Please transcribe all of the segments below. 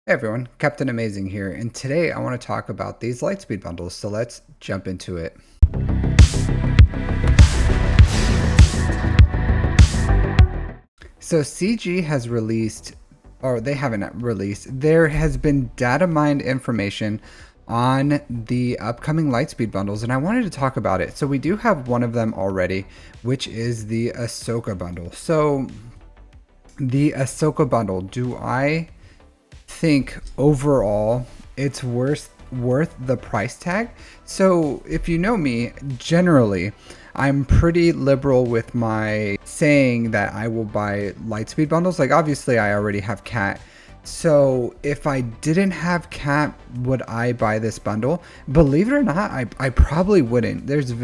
Hey everyone, Captain Amazing here, and today I want to talk about these Lightspeed bundles, so let's jump into it. So CG has released, or they haven't released, there has been data mined information on the upcoming Lightspeed bundles, and I wanted to talk about it. So we do have one of them already, which is the Ahsoka bundle. So the Ahsoka bundle, do I think overall it's worth the price tag? So if you know me, generally I'm pretty liberal with my saying that I will buy Lightspeed bundles. Like obviously I already have Cat. So if I didn't have Cat, would I buy this bundle? Believe it or not, I probably wouldn't. There's a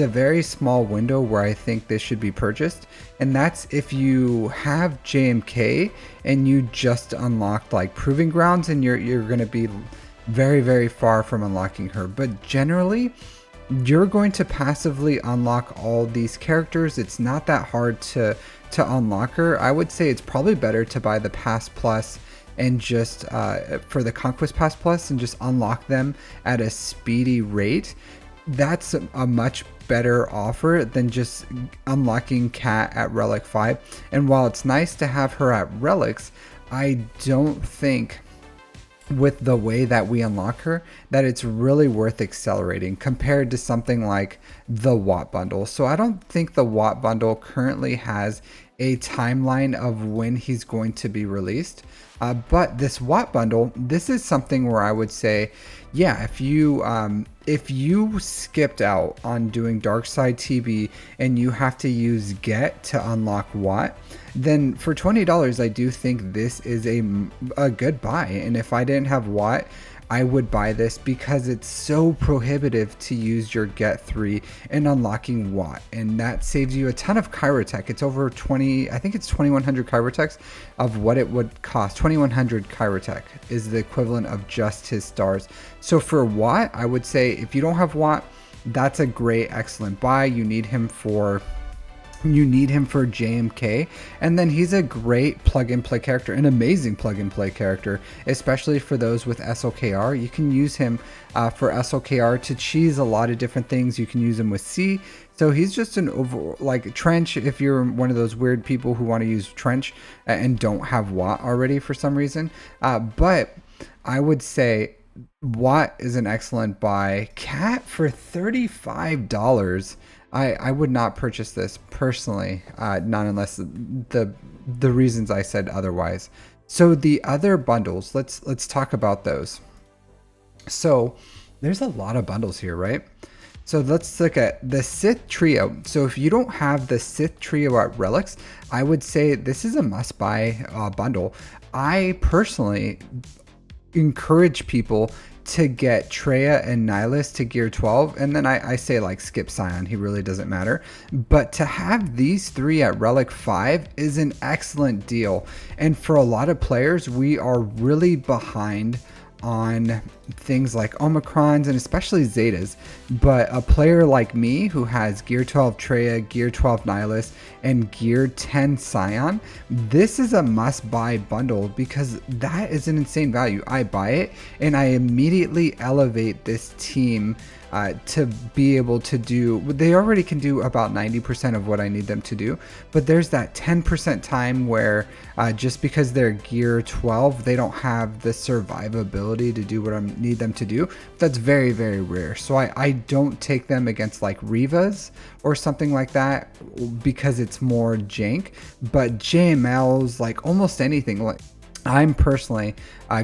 very small window where I think this should be purchased, and that's if you have JMK and you just unlocked like Proving Grounds, and you're gonna be very far from unlocking her. But generally, you're going to passively unlock all these characters. It's not that hard to unlock her. I would say it's probably better to buy the Pass Plus and just for the Conquest Pass Plus and just unlock them at a speedy rate. That's a much better offer than just unlocking Cat at Relic 5. And while it's nice to have her at Relics, I don't think with the way that we unlock her that it's really worth accelerating compared to something like the Watt bundle. So I don't think the Watt bundle currently has a timeline of when he's going to be released. But this Watt bundle, this is something where I would say, yeah, if you skipped out on doing Darkside TB and you have to use Get to unlock Watt, then for $20, I do think this is a good buy. And if I didn't have Watt, I would buy this because it's so prohibitive to use your Get 3 in unlocking Watt, and that saves you a ton of Chirotech. It's over 20, I think it's 2100 Chirotechs of what it would cost. 2100 Chirotech is the equivalent of just his stars. So for Watt, I would say if you don't have Watt, that's a great, excellent buy. You need him for JMK, and then he's a great plug and play character, an amazing plug and play character, especially for those with SLKR. You can use him for SLKR to cheese a lot of different things. You can use him with C. So he's just an like Trench if you're one of those weird people who want to use Trench and don't have Watt already for some reason. But I would say Watt is an excellent buy. Cat for $35. I would not purchase this personally, not unless the reasons I said otherwise. So the other bundles, let's talk about those. So there's a lot of bundles here, right? So let's look at the Sith Trio. So if you don't have the Sith Trio at Relics, I would say this is a must-buy bundle. I personally encourage people to get Treya and Nihilus to gear 12, and then I say like skip Scion, he really doesn't matter. But to have these three at Relic 5 is an excellent deal, and for a lot of players we are really behind on things like Omicrons and especially Zetas, but a player like me who has gear 12 Treya, gear 12 Nihilus, and gear 10 Scion, this is a must buy bundle because that is an insane value. I buy it and I immediately elevate this team to be able to do, they already can do about 90% of what I need them to do, but there's that 10% time where just because they're gear 12, they don't have the survivability to do what I need them to do. That's very rare. So I don't take them against like Rivas or something like that because it's more jank, but JMLs, like almost anything, like I'm personally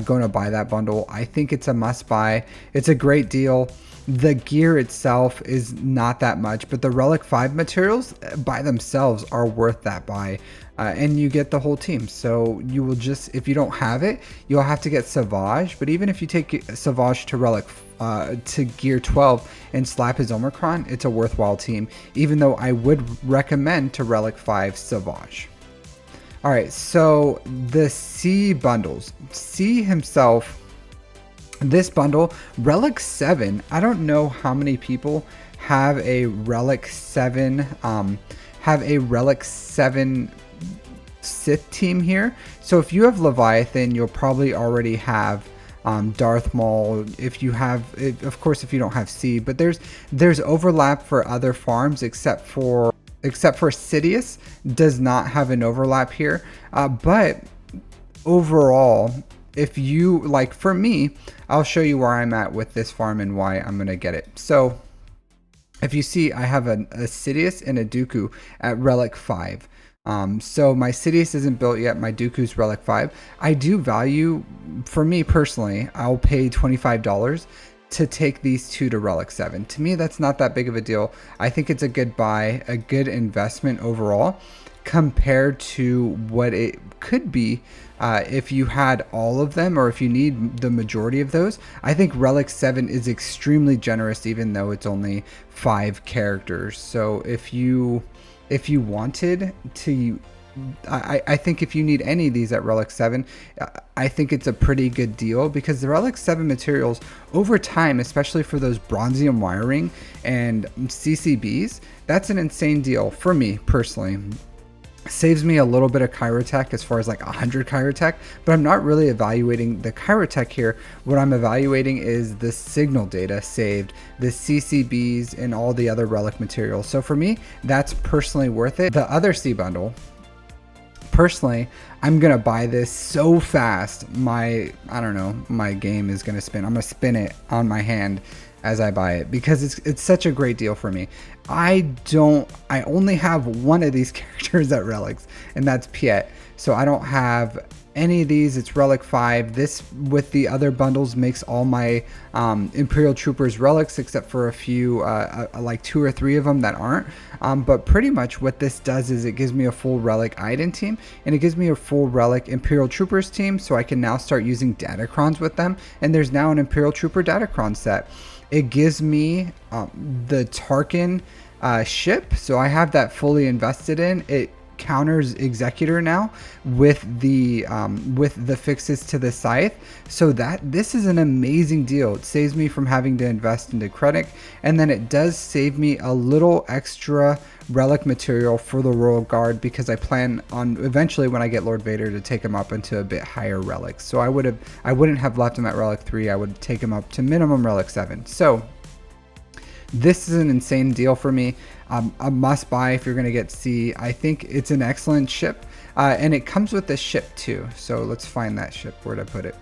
going to buy that bundle. I think it's a must buy. It's a great deal. The gear itself is not that much, but the Relic 5 materials by themselves are worth that buy, and you get the whole team. So you will just, if you don't have it, you'll have to get Savage, but even if you take Savage to Relic to gear 12 and slap his Omicron, it's a worthwhile team, even though I would recommend to Relic 5 Savage. Alright, so the C bundles. C himself, this bundle, Relic 7, I don't know how many people have a Relic 7, Sith team here. So if you have Leviathan, you'll probably already have Darth Maul. If you have, of course, if you don't have C, but there's overlap for other farms except for Sidious does not have an overlap here. But overall, if you like, for me, I'll show you where I'm at with this farm and why I'm gonna get it. So if you see, I have a Sidious and a Dooku at Relic 5. So my Sidious isn't built yet. My Dooku's Relic 5. I do value, for me personally, I'll pay $25 to take these two to Relic 7. To me, that's not that big of a deal. I think it's a good buy, a good investment overall compared to what it could be if you had all of them, or if you need the majority of those. I think Relic 7 is extremely generous, even though it's only 5 characters. So if you wanted to, I think if you need any of these at Relic 7, I think it's a pretty good deal, because the Relic 7 materials over time, especially for those bronzium wiring and CCBs, that's an insane deal for me personally. Saves me a little bit of Chirotech, as far as like 100 Chirotech, but I'm not really evaluating the Chirotech here. What I'm evaluating is the signal data saved, the CCBs, and all the other relic materials. So for me, that's personally worth it. The other C bundle, personally, I'm gonna buy this so fast, I don't know, my game is gonna spin. I'm gonna spin it on my hand as I buy it, because it's such a great deal for me. I only have one of these characters at Relics, and that's Piet. So I don't have any of these. It's Relic 5. This, with the other bundles, makes all my Imperial Troopers relics, except for a few, like 2 or 3 of them that aren't. But pretty much what this does is it gives me a full relic Iden team, and it gives me a full relic Imperial Troopers team, so I can now start using Datacrons with them. And there's now an Imperial Trooper Datacron set. It gives me the Tarkin ship, so I have that fully invested in. It counters Executor now with the fixes to the Scythe, so that this is an amazing deal. It saves me from having to invest into Krennic, and then it does save me a little extra relic material for the Royal Guard, because I plan on eventually, when I get Lord Vader, to take him up into a bit higher relics. So I wouldn't have left him at Relic 3. I would take him up to minimum Relic 7. So this is an insane deal for me. A must buy if you're going to get C. I think it's an excellent ship, and it comes with this ship too. So let's find that ship. Where'd I put it?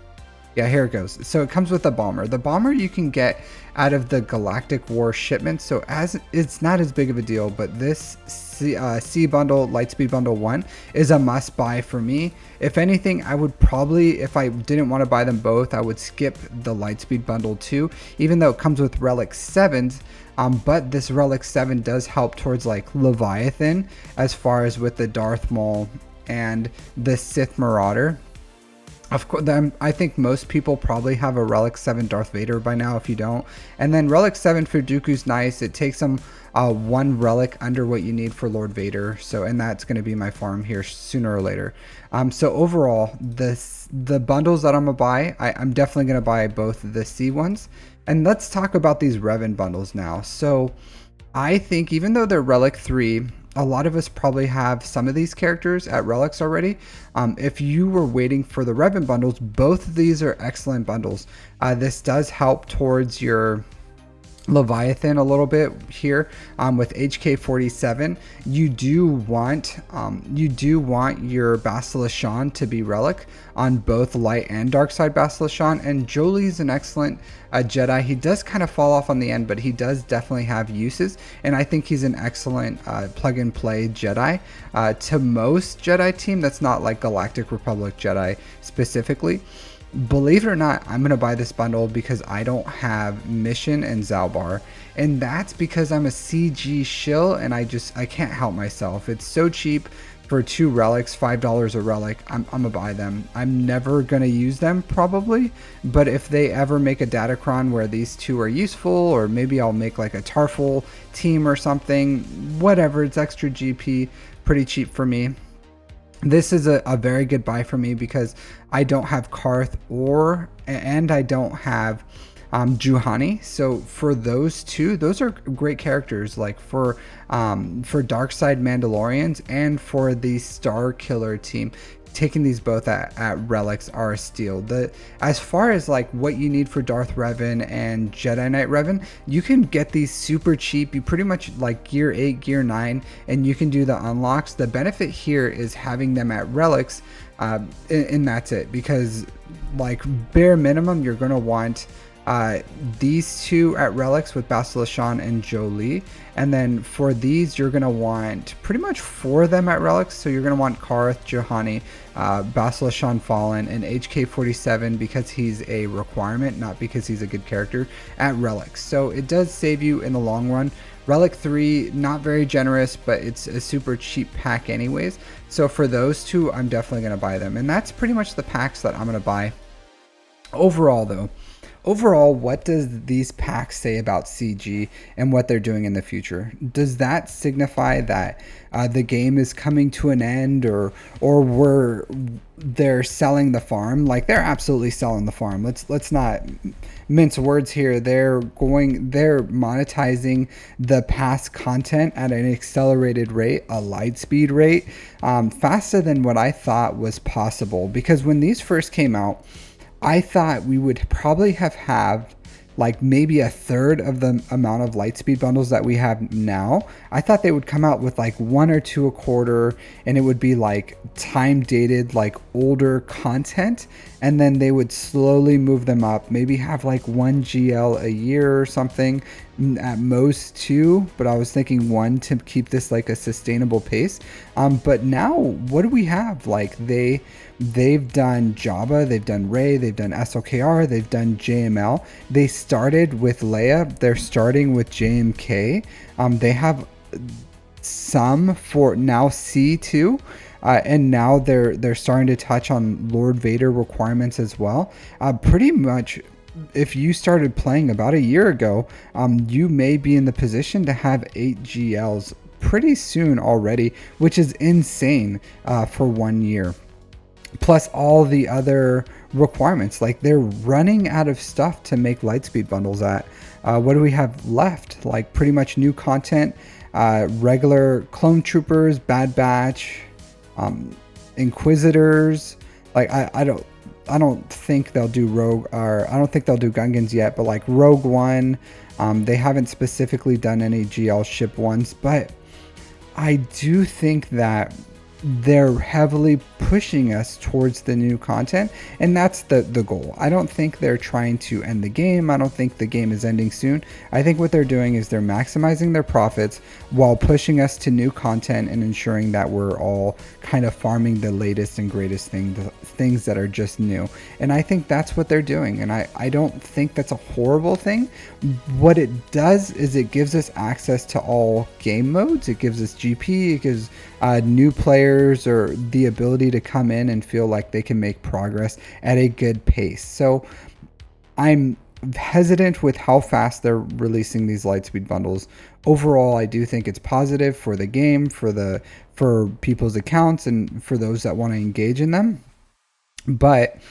Yeah, here it goes. So it comes with a bomber. The bomber you can get out of the Galactic War shipment, so it's not as big of a deal, but this C bundle, Lightspeed Bundle 1, is a must buy for me. If anything, I would probably, if I didn't want to buy them both, I would skip the Lightspeed Bundle 2, even though it comes with Relic 7s. But this Relic 7 does help towards like Leviathan, as far as with the Darth Maul and the Sith Marauder. Of course, I think most people probably have a Relic 7 Darth Vader by now, if you don't. And then Relic 7 for Dooku's nice. It takes them one relic under what you need for Lord Vader. So, and that's going to be my farm here sooner or later. So overall, the bundles that I'm going to buy, I'm definitely going to buy both of the C ones. And let's talk about these Revan bundles now. So I think even though they're Relic 3, a lot of us probably have some of these characters at Relics already. If you were waiting for the Revan bundles, both of these are excellent bundles. This does help towards your Leviathan a little bit here with HK47. You do want your Basilisk Shan to be relic on both light and dark side Basilisk Shan, and Jolie's an excellent Jedi. He does kind of fall off on the end, but he does definitely have uses, and I think he's an excellent plug and play Jedi to most Jedi team that's not like Galactic Republic Jedi specifically. Believe it or not, I'm going to buy this bundle because I don't have Mission and Zalbar, and that's because I'm a CG shill and I can't help myself. It's so cheap for 2 relics, $5 a relic. I'm going to buy them. I'm never going to use them probably, but if they ever make a Datacron where these 2 are useful, or maybe I'll make like a Tarful team or something, whatever, it's extra GP, pretty cheap for me. This is a very good buy for me because I don't have Karth and I don't have Juhani. So for those two, those are great characters. Like for Dark Side Mandalorians and for the Star Killer team, taking these both at relics are a steal. As far as like what you need for Darth Revan and Jedi Knight Revan, you can get these super cheap. You pretty much like gear 8, gear 9, and you can do the unlocks. The benefit here is having them at relics, and that's it. Because like bare minimum, you're gonna want these two at relics with Bastila Shan and Jolie, and then for these you're gonna want pretty much 4 of them at relics. So you're gonna want Karth, Juhani, Bastila Shan Fallen, and HK47 because he's a requirement, not because he's a good character, at relics. So it does save you in the long run. Relic 3, not very generous, but it's a super cheap pack anyways. So for those two, I'm definitely gonna buy them, and that's pretty much the packs that I'm gonna buy. Overall though, what does these packs say about CG and what they're doing in the future? Does that signify that the game is coming to an end, or they're selling the farm? Like, they're absolutely selling the farm. Let's not mince words here. They're monetizing the past content at an accelerated rate, a light speed rate, faster than what I thought was possible. Because when these first came out, I thought we would probably have like maybe a third of the amount of Lightspeed bundles that we have now. I thought they would come out with like 1 or 2 a quarter, and it would be like time dated, like older content, and then they would slowly move them up, maybe have like 1 GL a year or something, at most 2, but I was thinking 1 to keep this like a sustainable pace. But now what do we have? Like they've done Jabba, they've done Rey, they've done SLKR, they've done JML. They started with Leia, they're starting with JMK. They have some for now C2. And now they're starting to touch on Lord Vader requirements as well. Pretty much, if you started playing about a year ago, you may be in the position to have 8 GLs pretty soon already, which is insane for 1 year. Plus all the other requirements. Like, they're running out of stuff to make Lightspeed bundles at. What do we have left? Like, pretty much new content, regular Clone Troopers, Bad Batch, Inquisitors. Like, I don't think they'll do Rogue, or I don't think they'll do Gungans yet, but like Rogue One, they haven't specifically done any GL ship ones, but I do think that they're heavily pushing us towards the new content, and that's the goal. I don't think they're trying to end the game. I don't think the game is ending soon. I think what they're doing is they're maximizing their profits while pushing us to new content and ensuring that we're all kind of farming the latest and greatest things that are just new. And I think that's what they're doing, and I don't think that's a horrible thing. What it does is it gives us access to all game modes. It gives us GP, it gives new players or the ability to come in and feel like they can make progress at a good pace. So I'm hesitant with how fast they're releasing these Lightspeed bundles. Overall, I do think it's positive for the game, for people's accounts, and for those that want to engage in them. But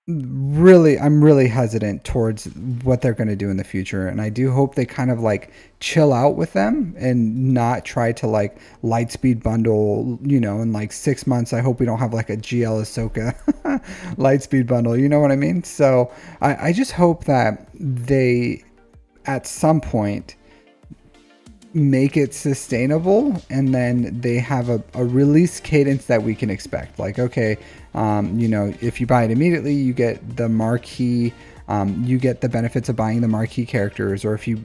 I'm really hesitant towards what they're going to do in the future, and I do hope they kind of like chill out with them and not try to like Lightspeed bundle, in like 6 months. I hope we don't have like a GL Ahsoka Lightspeed bundle, you know what I mean? So I just hope that they at some point make it sustainable, and then they have a release cadence that we can expect. Like, okay, if you buy it immediately, you get the marquee, you get the benefits of buying the marquee characters. Or if you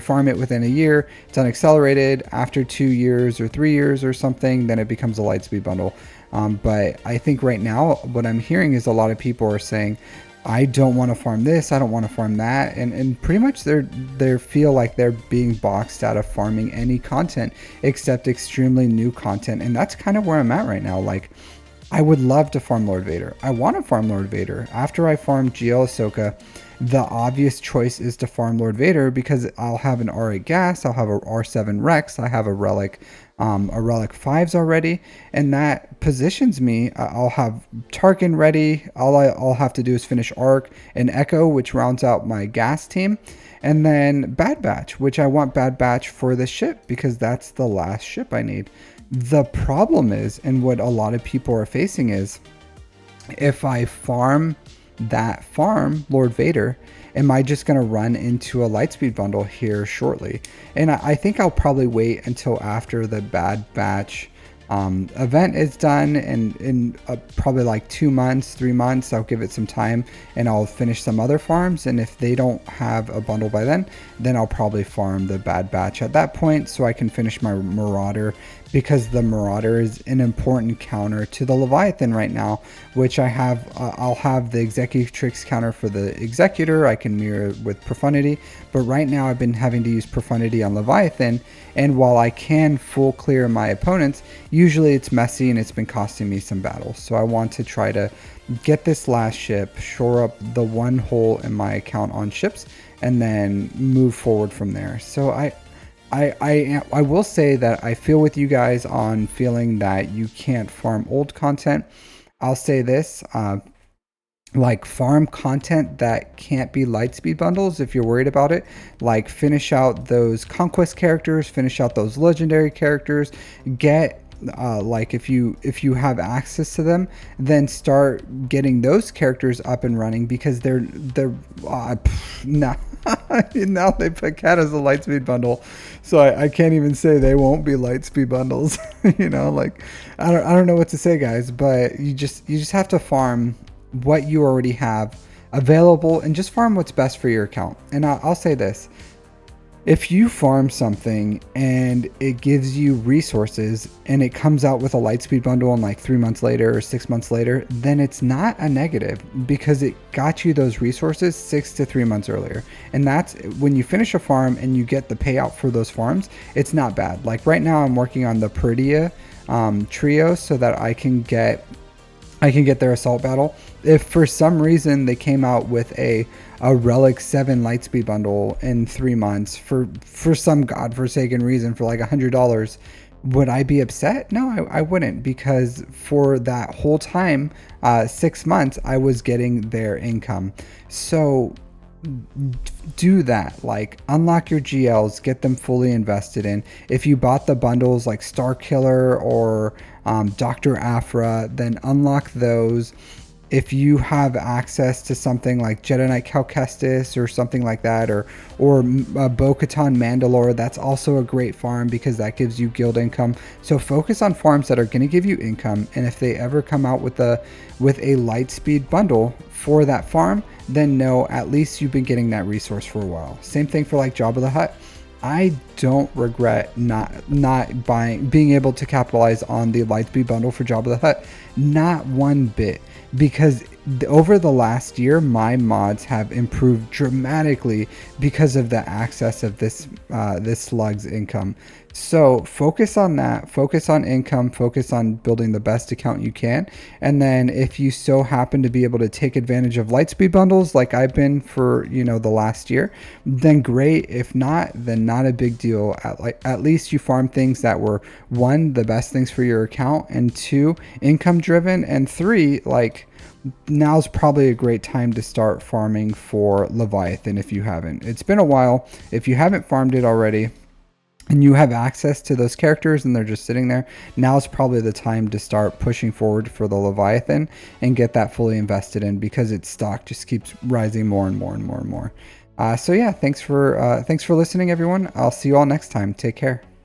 farm it within a year, it's unaccelerated. After 2 years or 3 years or something, then it becomes a Lightspeed bundle. But I think right now what I'm hearing is a lot of people are saying, I don't want to farm this, I don't want to farm that, and pretty much they feel like they're being boxed out of farming any content except extremely new content. And that's kind of where I'm at right now. Like, I would love to farm Lord Vader. I want to farm Lord Vader. After I farm GL Ahsoka, the obvious choice is to farm Lord Vader because I'll have an R8 gas, I'll have a R7 Rex, I have a relic 5s already, and that positions me. I'll have Tarkin ready. I'll have to do is finish Arc and Echo, which rounds out my gas team, and then Bad Batch, which I want Bad Batch for the ship because that's the last ship I need. The problem is, and what a lot of people are facing is, if I farm Lord Vader, am I just going to run into a Lightspeed bundle here shortly? And I think I'll probably wait until after the Bad Batch event is done, and in probably like 2 months, 3 months, I'll give it some time and I'll finish some other farms. And if they don't have a bundle by then I'll probably farm the Bad Batch at that point so I can finish my Marauder, because the Marauder is an important counter to the Leviathan right now, which I have. I'll have the Executrix counter for the Executor. I can mirror with Profundity, but right now I've been having to use Profundity on Leviathan, and while I can full clear my opponents, usually it's messy and it's been costing me some battles. So I want to try to get this last ship, shore up the one hole in my account on ships, and then move forward from there. So I will say that I feel with you guys on feeling that you can't farm old content. I'll say this, like farm content that can't be Lightspeed bundles if you're worried about it. Like finish out those conquest characters, finish out those legendary characters, get like if you have access to them, then start getting those characters up and running, because they're now now they put Cat as a Lightspeed bundle, so I can't even say they won't be Lightspeed bundles. Like I don't know what to say, guys, but you just have to farm what you already have available and just farm what's best for your account. And I'll say this: if you farm something and it gives you resources and it comes out with a Lightspeed bundle in like 3 months later or 6 months later, then it's not a negative, because it got you those resources 6 to 3 months earlier. And that's when you finish a farm and you get the payout for those farms, it's not bad. Like right now I'm working on the Peridia trio so that I can get their assault battle. If for some reason they came out with a Relic 7 Lightspeed bundle in 3 months for some godforsaken reason for like $100, would I be upset? No, I wouldn't, because for that whole time, 6 months, I was getting their income. So do that. Like unlock your GLs, get them fully invested in. If you bought the bundles like Star Killer or Dr. Aphra, then unlock those. If you have access to something like Jedi Knight Cal Kestis or something like that, or Bo-Katan Mandalore, that's also a great farm because that gives you guild income. So focus on farms that are going to give you income, and if they ever come out with a Lightspeed bundle for that farm, then know at least you've been getting that resource for a while. Same thing for like Jabba the Hutt. I don't regret not being able to capitalize on the Lightspeed bundle for Jabba the Hutt, not one bit, because over the last year my mods have improved dramatically because of the access of this slug's income. So focus on that, focus on income, focus on building the best account you can, and then if you so happen to be able to take advantage of Lightspeed bundles like I've been for the last year, then great. If not, then not a big deal. At least you farm things that were, 1, the best things for your account, and 2, income driven, and 3, like now's probably a great time to start farming for Leviathan if you haven't. It's been a while. If you haven't farmed it already and you have access to those characters and they're just sitting there, now's probably the time to start pushing forward for the Leviathan and get that fully invested in, because its stock just keeps rising more and more and more and more. So yeah, thanks for listening, everyone. I'll see you all next time. Take care.